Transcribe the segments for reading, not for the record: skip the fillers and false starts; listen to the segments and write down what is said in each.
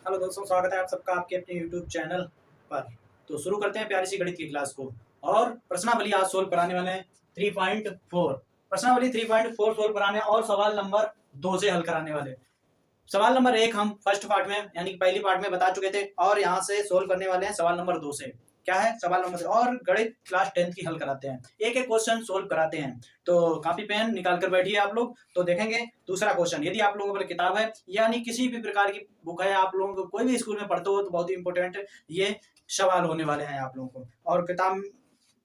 Hello दोस्तों, स्वागत है आप सबका आपके अपने यूट्यूब चैनल पर। तो शुरू करते हैं प्यारी सी गणित की क्लास को। और प्रश्नावली आज सोल्व कराने वाले हैं 3.4। प्रश्नावली 3.4 सोल्व कराने और सवाल नंबर 2 से हल कराने वाले। सवाल नंबर 1 हम फर्स्ट पार्ट में यानी कि पहली पार्ट में बता चुके थे और यहाँ से सोल्व करने वाले हैं सवाल नंबर 2 से। क्या है सवाल नंबर 2 और गणित क्लास 10th की हल कराते हैं, एक एक क्वेश्चन सोल्व कराते हैं। तो कॉपी पेन निकाल कर बैठिए आप लोग। तो देखेंगे दूसरा क्वेश्चन। यदि आप लोगों पर किताब है यानी किसी भी प्रकार की बुक है, आप लोगों को कोई भी स्कूल में पढ़ते हो तो बहुत ही इंपॉर्टेंट ये सवाल होने वाले हैं आप लोगों को। और किताब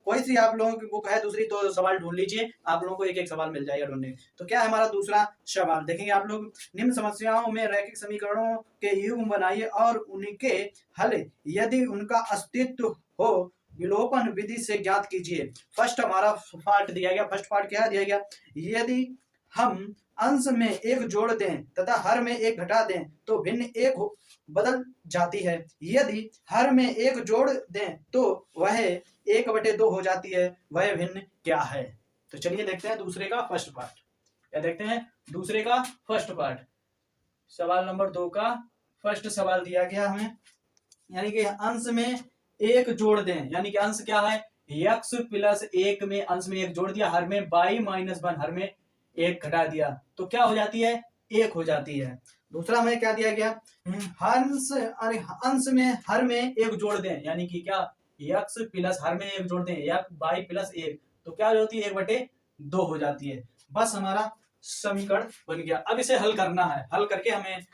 कोई सी आप लोगों की बुक है दूसरी तो सवाल ढूंढ लीजिए, आप लोगों को एक एक सवाल मिल जाएगा ढूंढने। तो क्या है हमारा दूसरा सवाल, देखेंगे आप लोग। निम्न समस्याओं में रैखिक समीकरणों के युग्म बनाइए और उनके हल यदि उनका अस्तित्व हो विलोपन विधि से ज्ञात कीजिए। फर्स्ट हमारा पार्ट दिया गया। फर्स्ट पार्ट क्या दिया गया, यदि हम अंश में एक जोड़ दें तथा हर में एक घटा दें तो भिन्न एक बदल जाती है। यदि हर में एक जोड़ दें तो वह 1/2 हो जाती है, वह भिन्न क्या है। तो चलिए देखते हैं दूसरे का फर्स्ट पार्ट। क्या देखते हैं दूसरे का फर्स्ट पार्ट। सवाल नंबर 2 का फर्स्ट सवाल दिया गया हमें, यानी कि अंश में एक जोड़ दें, यानी कि अंश क्या है x प्लस 1 में अंश में एक जोड़ दिया, हर में y माइनस 1 हर में एक घटा दिया तो क्या हो जाती है 1 हो जाती है। दूसरा में क्या दिया गया, अंश अरे अंश में हर में एक जोड़ दें, यानी कि क्या x प्लस हर में एक जोड़ दें y प्लस 1 तो क्या हो जाती है 1/2 हो जाती है। बस हमारा समीकरण बन गया। अब इसे हल करना है, हल करके हमें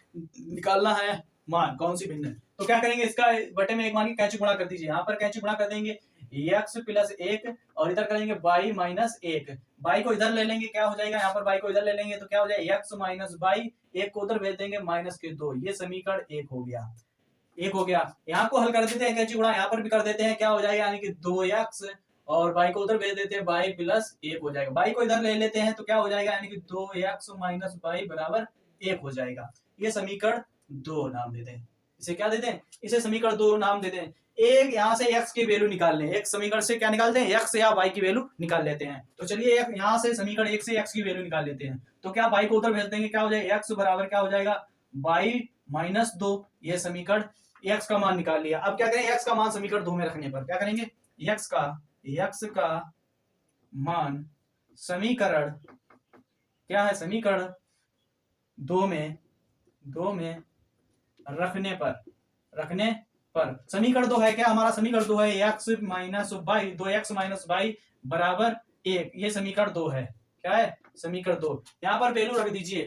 निकालना है मान कौन सी भिन्न है। तो क्या करेंगे, इसका बटे में एक मान की कैंची गुणा कर दीजिए। यहाँ पर कैंची गुणा कर देंगे x प्लस 1 और इधर करेंगे y माइनस 1। y को इधर ले लेंगे क्या हो जाएगा, यहाँ पर y को इधर ले लेंगे तो क्या हो जाएगा x माइनस y, 1 को उधर भेज देंगे माइनस के 2। ये समीकरण 1 हो गया, 1 हो गया। यहाँ को हल कर देते हैं कैंची गुणा, यहाँ पर भी कर देते हैं, क्या हो जाएगा यानी कि 2x और y को उधर भेज देते हैं y प्लस 1 हो जाएगा। y को इधर ले लेते हैं तो क्या हो जाएगा यानी कि 2x माइनस y बराबर 1 हो जाएगा। ये समीकरण 2 नाम देते हैं। इसे क्या देते हैं, इसे समीकरण 2 नाम देते हैं। एक यहाँ से x की वैल्यू निकाल लें, एक समीकरण से क्या निकालते हैं x या y की वैल्यू निकाल लेते हैं। तो चलिए एक यहाँ से समीकरण 1 से x की वैल्यू निकाल लेते हैं। तो क्या y को उधर भेज देंगे, क्या हो जाएगा x बराबर क्या हो जाएगा y माइनस 2। ये समीकरण x का मान निकाल लिया। अब क्या करें, x का मान समीकरण 2 में रखने पर क्या करेंगे, x का मान समीकरण क्या है, समीकरण 2 में रखने पर समीकरण 2 है क्या हमारा, समीकरण 2 है x minus y, 2x minus y बराबर 1। ये समीकरण 2 है। क्या है समीकरण 2। यहाँ पर वैल्यू रख दीजिए,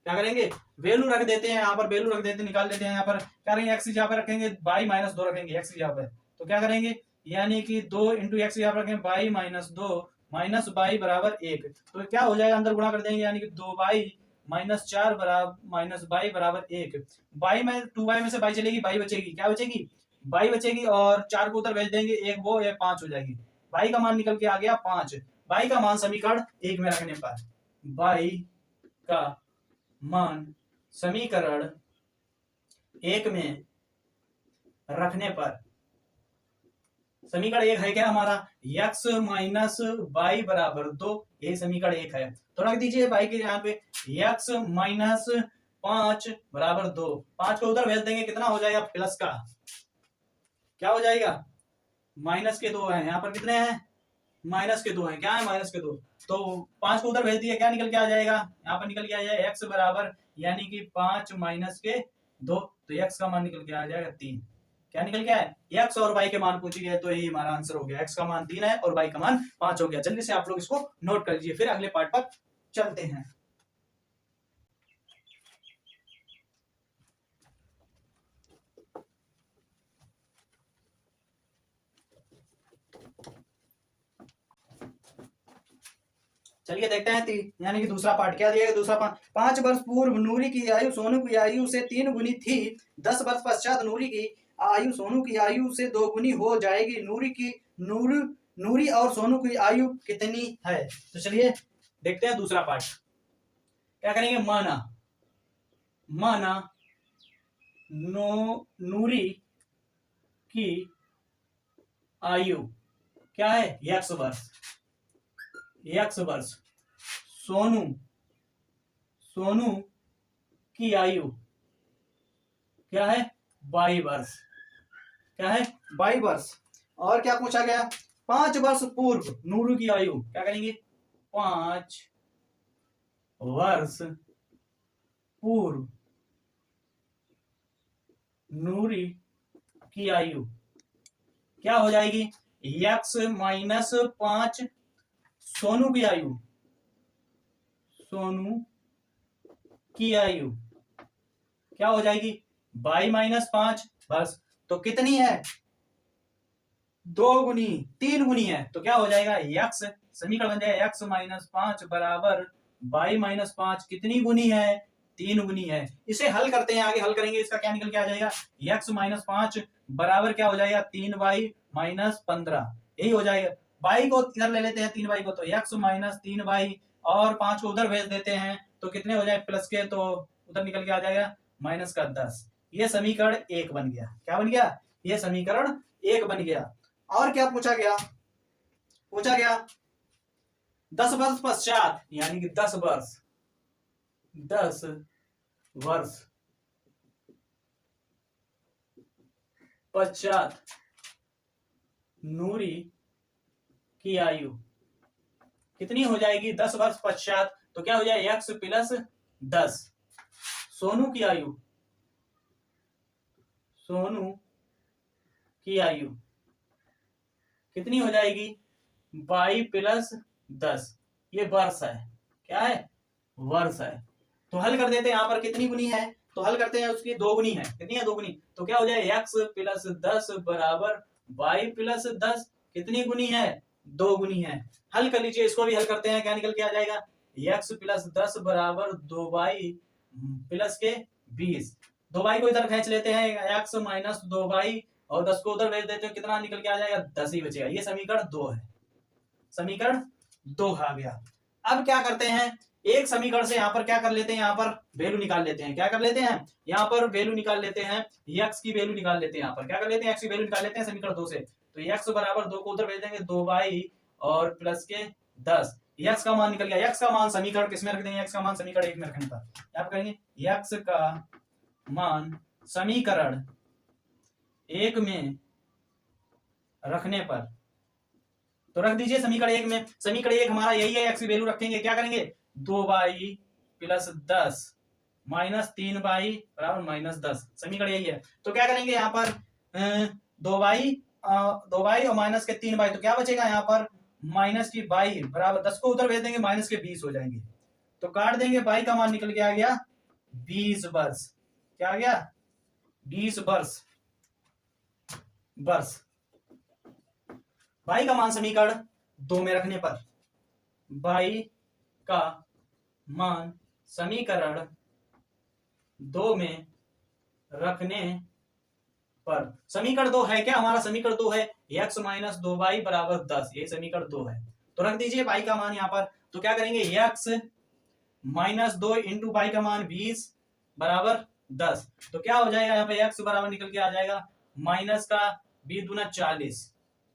क्या करेंगे वैल्यू रख देते हैं, यहाँ पर वैल्यू रख देते हैं, निकाल देते हैं। यहाँ पर क्या करेंगे x यहाँ पर रखेंगे y माइनस 2 रखेंगे x यहाँ पर, तो क्या करेंगे यानी कि 2 इंटू एक्स यहाँ पर रखेंगे y माइनस 2 माइनस y बराबर 1। तो क्या हो जाएगा अंदर गुणा कर देंगे यानी कि 2y माइनस 4 बराबर माइनस y बराबर 1। y में 2y में से y चलेगी, y बचेगी, क्या बचेगी y बचेगी और 4 को उधर भेज देंगे, एक वो ये 5 हो जाएगी। y का मान निकल के आ गया 5। y का मान समीकरण 1 में रखने पर y का मान समीकरण 1 में रखने पर समीकरण 1 है क्या हमारा x माइनस वाई बराबर 2। ये समीकरण 1 है। तो रख दीजिए y के यहाँ पे x माइनस 5 बराबर 2। 5 को उधर भेज देंगे, कितना हो जाएगा प्लस का क्या हो जाएगा माइनस के 2 है। यहाँ पर कितने हैं माइनस के 2 है, क्या है माइनस के 2। तो 5 को उधर भेज दिया, क्या निकल के आ जाएगा, यहाँ पर निकल के आ जाएगा x बराबर यानी कि 5 माइनस के 2। तो x का मान निकल के आ जाएगा 3। क्या निकल गया है x और y के मान पूछे गए तो यही हमारा आंसर हो गया। x का मान 3 है और y का मान 5 हो गया। जल्दी से आप लोग इसको नोट कर लीजिए, फिर अगले पार्ट पर चलते हैं। चलिए देखते हैं यानी कि दूसरा पार्ट क्या दिया गया। दूसरा पार्ट 5 वर्ष पूर्व नूरी की आयु सोनू की आयु से 3 गुनी थी। 10 वर्ष पश्चात नूरी की आयु सोनू की आयु से 2 गुनी हो जाएगी। नूरी और सोनू की आयु कितनी है। तो चलिए देखते हैं दूसरा पार्ट। क्या करेंगे, माना नूरी की आयु क्या है x वर्ष, सोनू की आयु क्या है? बाई वर्ष। क्या है? बाई वर्ष। और क्या पूछा गया? 5 वर्ष पूर्व नूरू की आयु। क्या करेंगे? 5 वर्ष पूर्व नूरी की आयु क्या हो जाएगी? x माइनस 5 सोनू की आयु। सोनू की आयु क्या हो जाएगी? बाई माइनस 5 बस। तो कितनी है? 2 गुनी 3 गुनी है। तो क्या हो जाएगा? x समीकरण बन जाएगा x माइनस 5 बराबर बाई माइनस 5 कितनी गुनी है? 3 गुनी है। इसे हल करते हैं, आगे हल करेंगे। इसका क्या निकल के आ जाएगा? x माइनस 5 बराबर क्या हो जाएगा? 3 बाई माइनस 15। यही हो जाएगा। बाई को इधर ले लेते हैं, 3 बाई को, तो x माइनस 3 बाई और 5 को उधर भेज देते हैं तो कितने हो जाए प्लस के, तो उधर निकल के आ जाएगा माइनस का 10। ये समीकरण 1 बन गया। क्या बन गया? ये समीकरण 1 बन गया। और क्या पूछा गया? पूछा गया 10 वर्ष पश्चात, यानी कि 10 वर्ष पश्चात नूरी की आयु कितनी हो जाएगी? 10 वर्ष पश्चात। तो क्या हो जाए? x plus 10। सोनू की आयु, सोनू की आयु कितनी हो जाएगी? By plus 10। ये वर्ष है। क्या है? वर्ष है। तो हल कर देते हैं। यहां पर कितनी गुनी है? तो हल करते हैं, उसकी 2 गुनी है। कितनी है? 2 गुनी। तो क्या हो जाए? x प्लस 10 बराबर बाई प्लस 10 कितनी गुनी है? 2 गुनी है। हल कर लीजिए। इसको भी हल करते हैं। क्या निकल के आ जाएगा? x प्लस 10 बराबर 2 बाई प्लस के 20। 2 बाई को इधर खींच लेते हैं, x माइनस 2 बाई, और 10 को उधर भेज देते हैं। कितना निकल के आ जाएगा? 10 ही बचेगा। ये समीकरण 2 है। समीकरण 2 आ गया। अब क्या करते हैं? एक समीकरण से यहां पर क्या कर लेते हैं? यहां पर वैल्यू निकाल लेते हैं। क्या कर लेते हैं? यहां पर वैल्यू निकाल लेते हैं। x की वैल्यू निकाल लेते हैं। यहां पर क्या कर लेते हैं? x की वैल्यू निकाल लेते हैं समीकरण 2 से। तो x बराबर 2 को उधर भेज देंगे, 2 बाई और प्लस के 10। x का मान निकल गया। x का मान समीकरण किसमें रख देंगे? x का मान समीकरण 1 में रखने पर आप करेंगे x का मान समीकरण 1 में रखने पर, तो रख दीजिए समीकरण 1 में। समीकरण 1 हमारा यही है। x की वैल्यू रखेंगे। क्या करेंगे? 2 बाई प्लस 10 माइनस 3 बाई बराबर माइनस 10। समीकरण यही है। तो क्या करेंगे यहाँ पर? 2 बाई और माइनस के 3 बाई, तो क्या बचेगा यहाँ पर? माइनस की बाई बराबर 10 को उधर भेज देंगे, माइनस के 20 हो जाएंगे। तो काट देंगे। बाई का मान निकल के आ गया 20 वर्ष। क्या आ गया? 20 वर्ष। बाई का मान समीकरण 2 में रखने पर, बाई का मान समीकरण 2 में रखने पर, समीकरण 2 है क्या हमारा? समीकरण 2 है x माइनस 2 बाई बराबर 10। ये समीकरण 2 है। तो रख दीजिए बाई का मान यहाँ पर। तो क्या करेंगे? x माइनस 2 इंटू बाई का मान 20 बराबर 10। तो क्या हो जाएगा यहाँ पे? x बराबर निकल के आ जाएगा माइनस का 20 दूना 40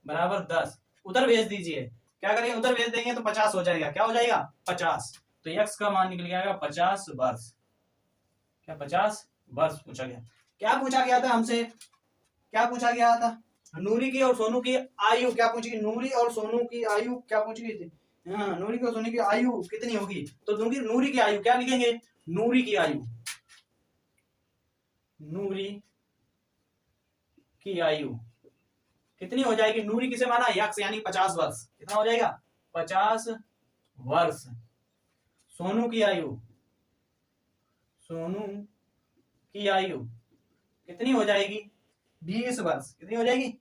बराबर 10। उधर भेज दीजिए। क्या करेंगे? उधर भेज देंगे तो 50 हो जाएगा। क्या हो जाएगा? 50। तो x का मान निकल गया 50 वर्ष। क्या 50 वर्ष पूछा गया? क्या पूछा गया था हमसे? क्या पूछा गया था? नूरी की और सोनू की आयु क्या पूछी? नूरी और सोनू की आयु क्या पूछी गई थी? हाँ, नूरी की और सोनू की आयु कितनी होगी? तो नूरी की आयु क्या लिखेंगे? नूरी की आयु, नूरी की आयु कितनी हो जाएगी? नूरी किसे माना? x यानी 50 वर्ष। कितना हो जाएगा? 50 वर्ष। सोनू की आयु, सोनू की आयु कितनी हो जाएगी? 20 वर्ष। कितनी हो जाएगी?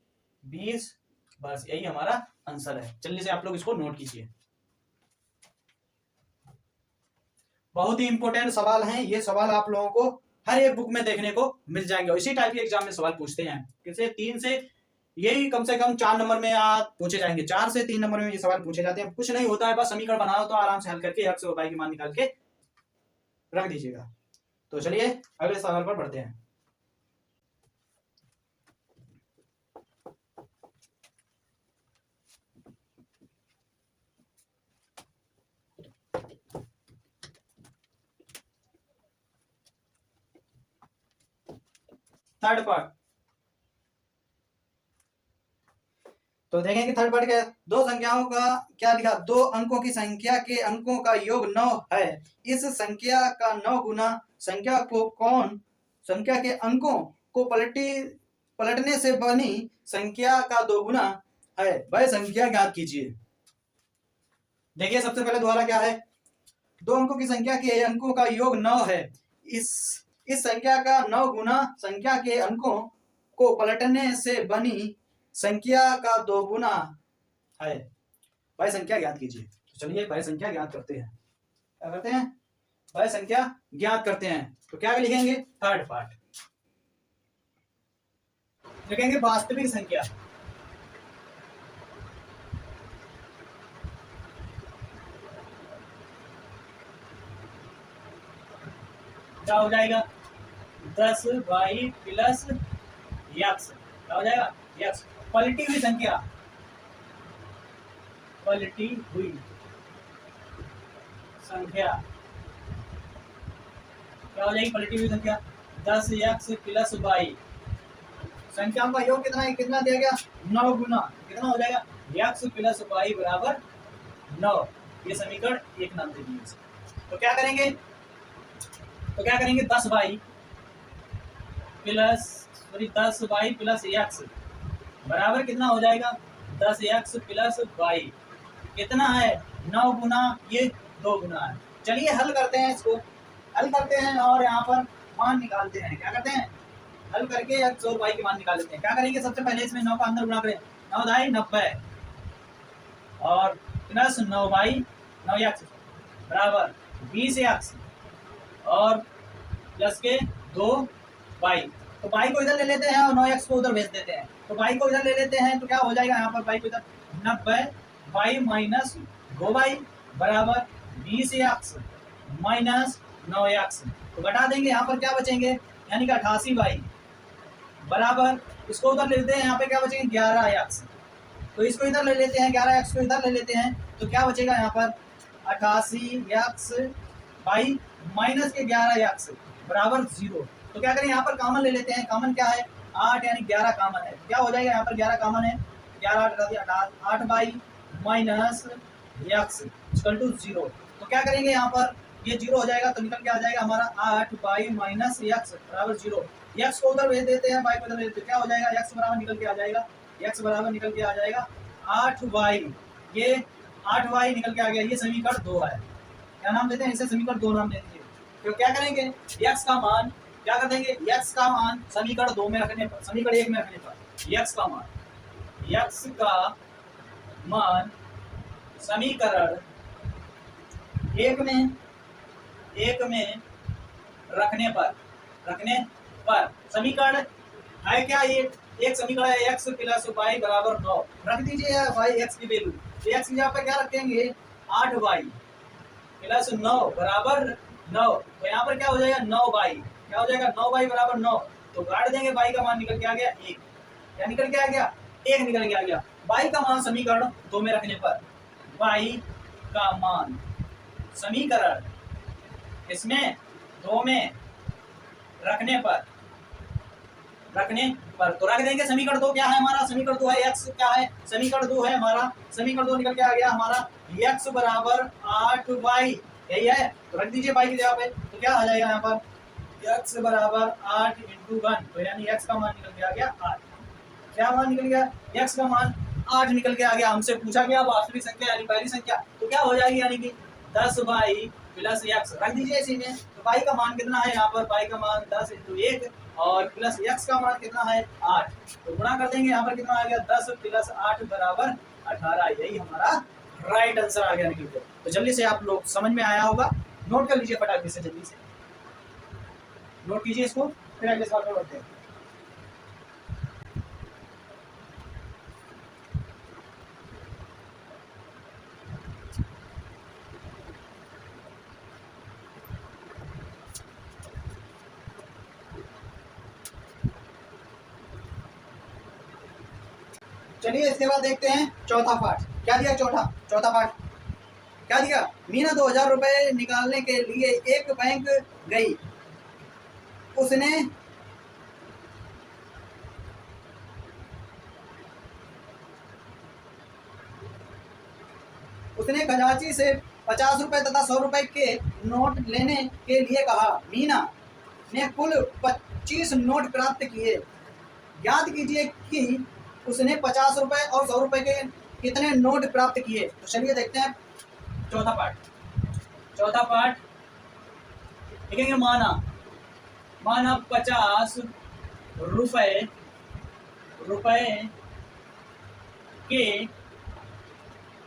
20 वर्ष। यही हमारा आंसर है। जल्दी से आप लोग इसको नोट कीजिए। बहुत ही इंपॉर्टेंट सवाल हैं ये। सवाल आप लोगों को हर एक बुक में देखने को मिल जाएंगे, और इसी टाइप के एग्जाम में सवाल पूछते हैं। किसे 3 से यही कम से कम 4 नंबर में आप पूछे जाएंगे। 4 से 3 नंबर में ये सवाल पूछे जाते हैं। कुछ नहीं होता है, बस समीकरण बनाओ तो आराम से हल करके x और y की मान निकाल के रख दीजिएगा। तो चलिए अगले सवाल पर बढ़ते हैं। Third part. तो देखेंगे थर्ड पार्ट क्या है। दो संख्याओं का क्या लिखा, दो अंकों की संख्या के अंकों का योग 9 है। इस संख्या का 9 गुना संख्या के अंकों को पलटने से बनी संख्या का 2 गुना है, वह संख्या ज्ञात कीजिए। देखिए सबसे पहले द्वारा क्या है, दो अंकों की संख्या के अंकों का योग 9 है। इस संख्या का 9 गुना संख्या के अंकों को पलटने से बनी संख्या का 2 गुना है, वह संख्या ज्ञात कीजिए। तो चलिए वह संख्या ज्ञात करते हैं। क्या करते हैं, वह संख्या ज्ञात करते हैं। तो क्या लिखेंगे, थर्ड पार्ट लिखेंगे वास्तविक संख्या। क्या हो जाएगा, 10y प्लस यक्स, क्या हो जाएगा यक्स। पलटी हुई संख्या, पलटी हुई संख्या क्या हो जाएगी, पलटी हुई संख्या 10x प्लस y। संख्याओं का योग कितना है, कितना दिया गया 9 गुना, कितना हो जाएगा x प्लस y बराबर 9। ये समीकरण 1 नाम दे दिए। तो क्या करेंगे, 10y प्लस x बराबर कितना हो जाएगा 10x प्लस y, कितना है 9 गुना, ये 2 गुना है। चलिए हल करते हैं, इसको हल करते हैं और यहाँ पर मान निकालते हैं। क्या करते हैं, हल करके x और y के मान निकाल लेते हैं। क्या करेंगे, सबसे पहले इसमें 9 का अंदर गुणा करें, 9 दाई 90 और प्लस 9y 9x बराबर 20x और प्लस के 2y। तो y को इधर ले लेते हैं और 9x को उधर भेज देते हैं। तो y को इधर ले लेते हैं तो क्या हो जाएगा, यहाँ पर y को इधर 90y माइनस 2y बराबर 20x माइनस 9x। तो घटा देंगे, यहाँ पर क्या बचेंगे, यानी कि 88y बराबर, इसको उधर ले लेते हैं, यहाँ पे क्या बचेंगे 11x। तो इसको इधर ले लेते हैं, 11x को इधर ले लेते हैं, तो क्या बचेगा यहाँ पर 88x y माइनस के 11x बराबर 0। तो क्या करें, यहाँ पर कॉमन ले लेते हैं। कॉमन क्या है 8, यानी 11 कॉमन है। क्या हो जाएगा, यहाँ पर 11 कॉमन है, 8y minus x equal to 0। तो क्या करेंगे, यहाँ पर ये 0 हो जाएगा, तो निकल के आ जाएगा हमारा 8y माइनस x बराबर 0। x को उधर भेज देते हैं, y को उधर भेज देते हैं, क्या हो जाएगा x बराबर निकल के आ जाएगा, x बराबर निकल के आ जाएगा 8y। ये 8y निकल के आ गया, ये समीकरण 2 है। क्या नाम देते हैं इसे, समीकरण 2 नाम दे दीजिए। तो क्या करेंगे, x का मान क्या कर देंगे, x का मान समीकरण 2 में रखने पर, समीकरण 1 में रखने पर x का मान समीकरण 1 में रखने पर समीकरण है क्या, ये एक समीकरण है x प्लस y बराबर 9। रख दीजिए y x की वैल्यू, तो x की जगह पर क्या रखेंगे 8y प्लस 9 बराबर 9। तो यहाँ पर क्या हो जाएगा 9y, क्या हो जाएगा 9y बराबर 9। तो काट देंगे, y का मान निकल के आ गया 1। क्या निकल के आ गया, 1 निकल के आ गया। y का मान समीकरण 2 में रखने पर, y का मान समीकरण इसमें 2 में रखने पर तो रख देंगे। समीकरण 2 क्या है हमारा, समीकरण 2 है x, क्या है समीकरण 2 है हमारा, समीकरण 2 निकल के आ गया हमारा x बराबर 8y, यही है। तो रख दीजिए y की जगह पे, तो क्या आ जाएगा यहाँ पर x बराबर 8 × 1, तो यानी x का मान निकल के आ गया 8। क्या मान निकल गया, x का मान 8 निकल के आ गया। हमसे पूछा गया वास्तविक संख्या यानी पहली संख्या, तो क्या हो जाएगी, यानी कि 10y प्लस x रख दीजिए इसी में। तो y का मान कितना है, यहाँ पर y का मान 10 × 1 और प्लस x का मान कितना है 8। तो गुणा कर देंगे, यहाँ पर कितना आ गया 10 प्लस 8 बराबर 18। यही हमारा राइट आंसर आ गया निकल के। तो जल्दी से आप लोग समझ में आया होगा, नोट कर लीजिए फटाफट से, जल्दी से नोट कीजिए इसको, फिर अगले सवाल पर बढ़ते हैं। चलिए इसके बाद देखते हैं चौथा पार्ट। क्या दिया, चौथा पार्ट क्या दिया, मीना 2000 रुपए निकालने के लिए एक बैंक गई। उसने उसने खजांची से 50 रुपए तथा 100 रुपए के नोट लेने के लिए कहा। मीना ने कुल 25 नोट प्राप्त किए। ज्ञात कीजिए कि उसने 50 रुपए और 100 रुपए के कितने नोट प्राप्त किए। तो चलिए देखते हैं चौथा पार्ट लिखेंगे। माना 50 रुपए के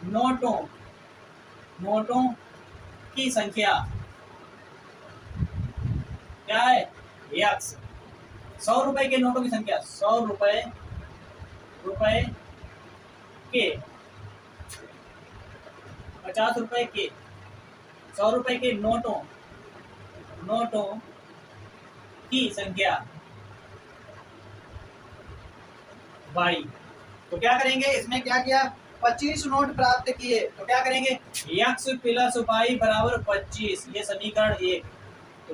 नोटों की संख्या क्या है? x। 100 रुपए के नोटों की संख्या, 100 रुपए के 50 रुपए के 100 रुपए के नोटों की संख्या y। तो क्या करेंगे, इसमें क्या किया, 25 नोट प्राप्त किए। तो क्या करेंगे, x प्लस y बराबर 25, ये समीकरण 1। तो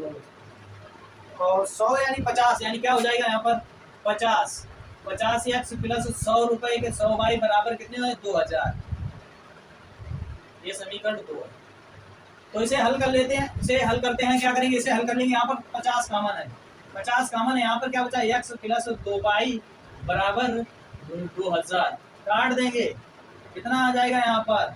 और 100 यानी 50, यानी क्या हो जाएगा यहाँ पर 50 x प्लस 100 रुपए के 100 y बराबर कितने हुए? 2000। ये समीकरण 2 है। तो इसे हल कर लेते हैं, इसे हल करते हैं। क्या करेंगे, इसे हल कर लेंगे। यहाँ पर 50 कॉमन है, 50 कॉमन है। यहाँ पर क्या बचा, x प्लस 2y बराबर 2000। काट देंगे, कितना आ जाएगा यहाँ पर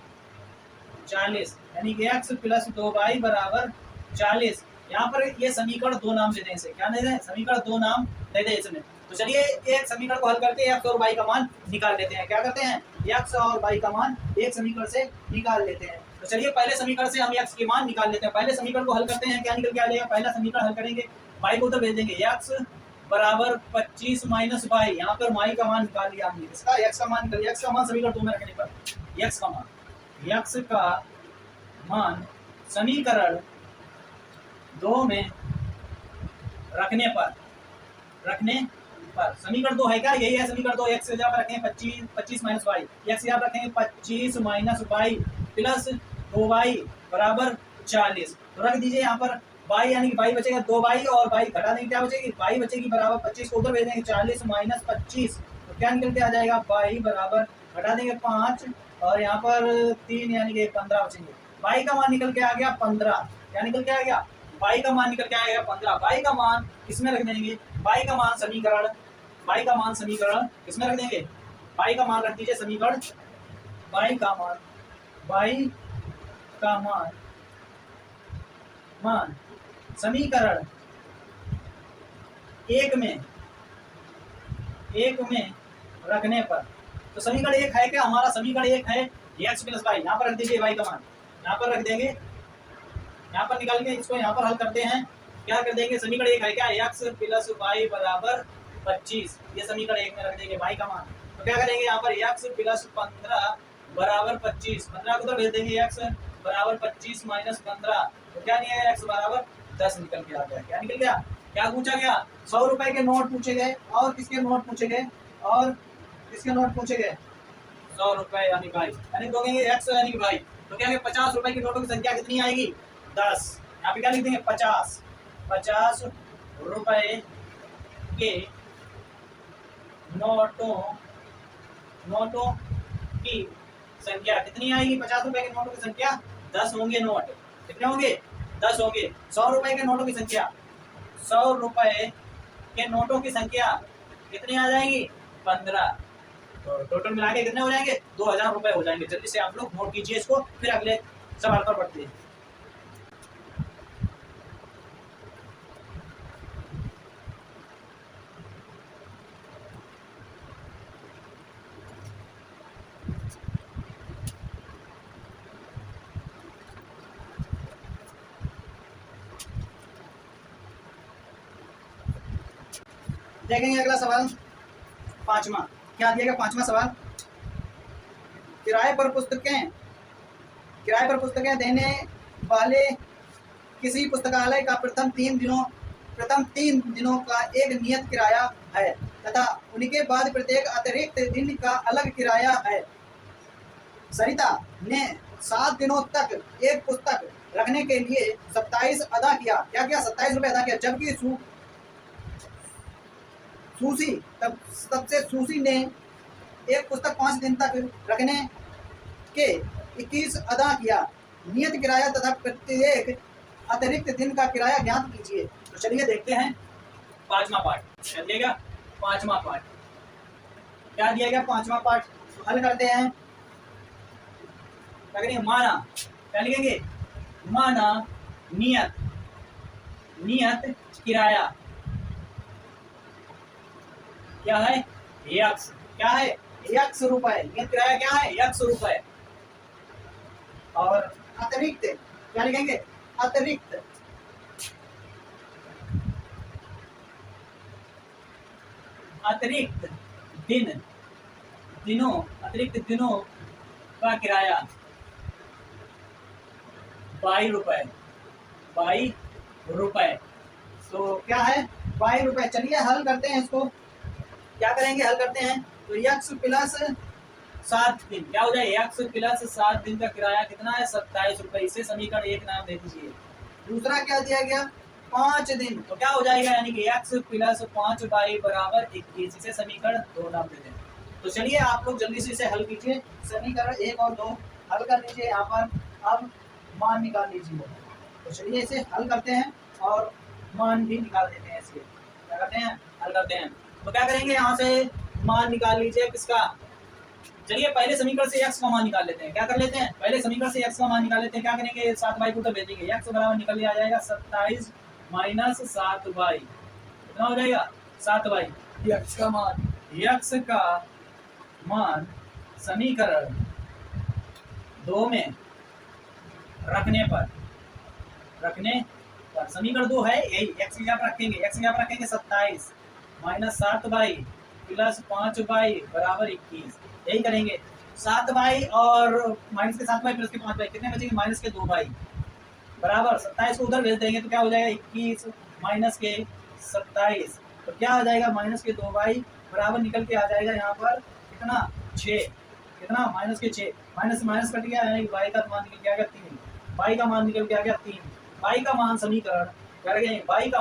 40, यानी कि x प्लस 2y बराबर 40। यहाँ पर ये समीकरण 2 नाम दे दें। इसे क्या दे दें, समीकरण 2 नाम दे दें इसमें। तो चलिए एक समीकरण को हल करते हैं, x और y का मान निकाल लेते हैं। क्या करते हैं, x और y का मान एक समीकरण से निकाल लेते हैं। तो चलिए पहले समीकरण से हम x के मान निकाल लेते हैं। पहले समीकरण को हल करते हैं, क्या निकल के आ जाएगा। पहला समीकरण हल करेंगे, y को उधर भेज देंगे, x बराबर 25 माइनस y। यहाँ पर y का मान निकाल लिया हमने, इसका x का मान निकाल, x का मान समीकरण 2 में रखने पर x का मान समीकरण 2 में रखने पर समीकरण 2 है क्या, यही है समीकरण 2। x यहाँ पर रखेंगे 25 माइनस वाई, x यहाँ पर रखेंगे 25 माइनस वाई प्लस 2y बराबर 40। तो रख दीजिए यहाँ पर y, यानी कि y बचेगा 2y और y घटा देंगे, क्या बचेगी, y बचेगी बराबर 25 को उधर भेज देंगे, 40 माइनस 25। तो क्या निकल के आ जाएगा, y बराबर घटा देंगे 5 और यहाँ पर 3 यानी कि 15 बचेंगे। y का मान निकल के आ गया 15। क्या निकल के आ गया, y का मान निकल के आएगा 15। y का मान किसमें रख देंगे, y का मान समीकरण किसमें रख देंगे, y का मान रख दीजिए समीकरण, y का मान समीकरण 1 में रखने पर। तो समीकरण 1 है क्या, हमारा समीकरण 1 है x प्लस वाई। यहाँ पर रख दीजिए y का मान, यहाँ पर रख देंगे, यहाँ पर निकाल के इसको यहाँ पर हल करते हैं। क्या कर देंगे, समीकरण 1 है क्या, x प्लस वाई बराबर 25। ये समीकरण 1 में रख देंगे y का मान। तो क्या करेंगे, यहाँ पर x प्लस 15 बराबर 25, 15 को तो भेज देंगे, x बराबर 25 माइनस 15। तो क्या नहीं है, x बराबर 10 निकल के आ गया। क्या निकल गया, क्या पूछा गया, 100 रुपए के नोट पूछे गए और किसके नोट पूछे गए, 100 रुपए यानी भाई, यानी तो कहेंगे x यानी कि भाई। तो क्या 50 रुपए के नोटों की संख्या कितनी आएगी, 10। यहाँ पे क्या लिख देंगे, 50 रुपए के नोटों की संख्या कितनी आएगी, 50 रुपए के नोटों की संख्या 10 होंगे। नोट कितने होंगे, 10 होंगे। 100 रुपए के नोटों की संख्या, 100 रुपए के नोटों की संख्या कितनी आ जाएंगी, 15। तो टोटल मिला के कितने हो जाएंगे, 2000 रुपए हो जाएंगे। जल्दी से आप लोग नोट कीजिए इसको, फिर अगले सवाल पर बढ़ते हैं। देखेंगे अगला सवाल, 5वां। क्या दिएगा 5वां सवाल, किराए पर पुस्तकें देने वाले किसी पुस्तकालय का प्रथम तीन दिनों का एक नियत किराया है तथा उनके बाद प्रत्येक अतिरिक्त दिन का अलग किराया है। सरिता ने 7 दिनों तक एक पुस्तक रखने के लिए 27 अदा किया। क्या किया, 27 रुपए अदा किया। जबकि सूसी ने एक पुस्तक 5 दिन तक रखने के 21 अदा किया। नियत किराया तथा प्रत्येक अतिरिक्त दिन का किराया ज्ञात कीजिए। तो चलिए देखते हैं पांचवा पार्ट। क्या दिया गया? पांचवा पार्ट। क्या दिया गया? पांचवा पार्ट। तो हल करते हैं। क्या करेंगे? माना। क्या लिखेंगे? माना नियत किराया क्या है? यक्स। क्या है? यक्स रुपए। नियत किराया क्या है? यक्स रुपए। और अतिरिक्त क्या लिखेंगे? अतिरिक्त अतिरिक्त अतिरिक्त दिनों का किराया 22 रुपए। तो क्या है? 22 रुपए। चलिए हल करते हैं इसको। क्या करेंगे? हल करते हैं। तो यक्स प्लस 7 दिन क्या हो जाए? यक्स प्लस 7 दिन का किराया कितना है? 27 रुपए। इसे समीकरण 1 नाम दे दीजिए। दूसरा क्या दिया गया? 5 दिन। तो क्या हो जाएगा? यानी कि x प्लस 5y बराबर 21। इसे समीकरण 2 नाम दे दें। तो चलिए आप लोग जल्दी से इसे हल कीजिए। समीकरण 1 और 2 हल कर लीजिए। यहाँ पर अब मान निकाल लीजिए। तो चलिए इसे हल करते हैं और मान भी निकाल देते हैं। इसके क्या करते हैं? हल करते हैं। तो क्या करेंगे? यहाँ से मान निकाल लीजिए। किसका? चलिए पहले समीकरण से x का मान निकाल लेते हैं। क्या कर लेते हैं? पहले समीकरण से x का मान निकाल लेते हैं। क्या करेंगे? 7y को तो भेजेंगे। x बराबर निकल के आ जाएगा 27 माइनस 7y। कितना हो जाएगा? 7y। x का मान समीकरण 2 में रखने पर समीकरण 2 है यही। x की जगह रखेंगे। 27 माइनस 7y प्लस 5y बराबर 21। यही करेंगे। 7y और माइनस के 7y प्लस के 5y कितने बचेंगे? माइनस के 2y बराबर 27 को उधर भेज देंगे तो क्या हो जाएगा? 21 माइनस के 27। तो क्या आ जाएगा? माइनस के 2y बराबर निकल के आ जाएगा यहाँ पर कितना? 6। कितना? माइनस के 6। माइनस कट गया यानी y का मान निकल के आ गया 3। y का मान निकल के आ गया 3। y का मान समीकरण कर गए। y का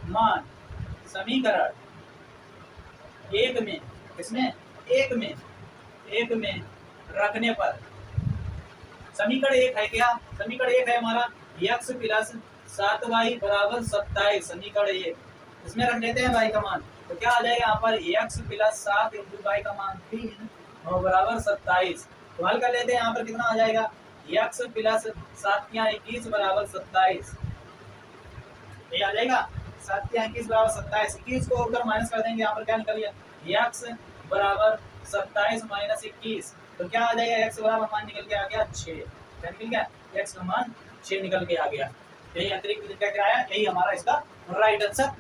मान समीकरण 1 में किसमें? 1 में रखने पर समीकरण 1 है क्या? समीकरण 1 है हमारा x प्लस 7y बराबर 27। समीकरण 1 इसमें रख लेते हैं y का मान। तो क्या आ जाएगा यहाँ पर? x प्लस 7 इंटू y का मान 3 और बराबर 27। तो हल कर लेते हैं। यहाँ पर कितना आ जाएगा? x प्लस 7 या 21 बराबर 27। ये आ जाएगा 7 या 21 बराबर 27। 21 को उधर माइनस कर देंगे। यहाँ पर क्या निकल गया? x बराबर 27 माइनस 21। तो क्या आ जाएगा? x बराबर मान निकल के आ गया 6। क्या निकल गया? x का मान 6 निकल के आ गया। यही अतिरिक्त दिन का किराया। यही हमारा इसका राइट आंसर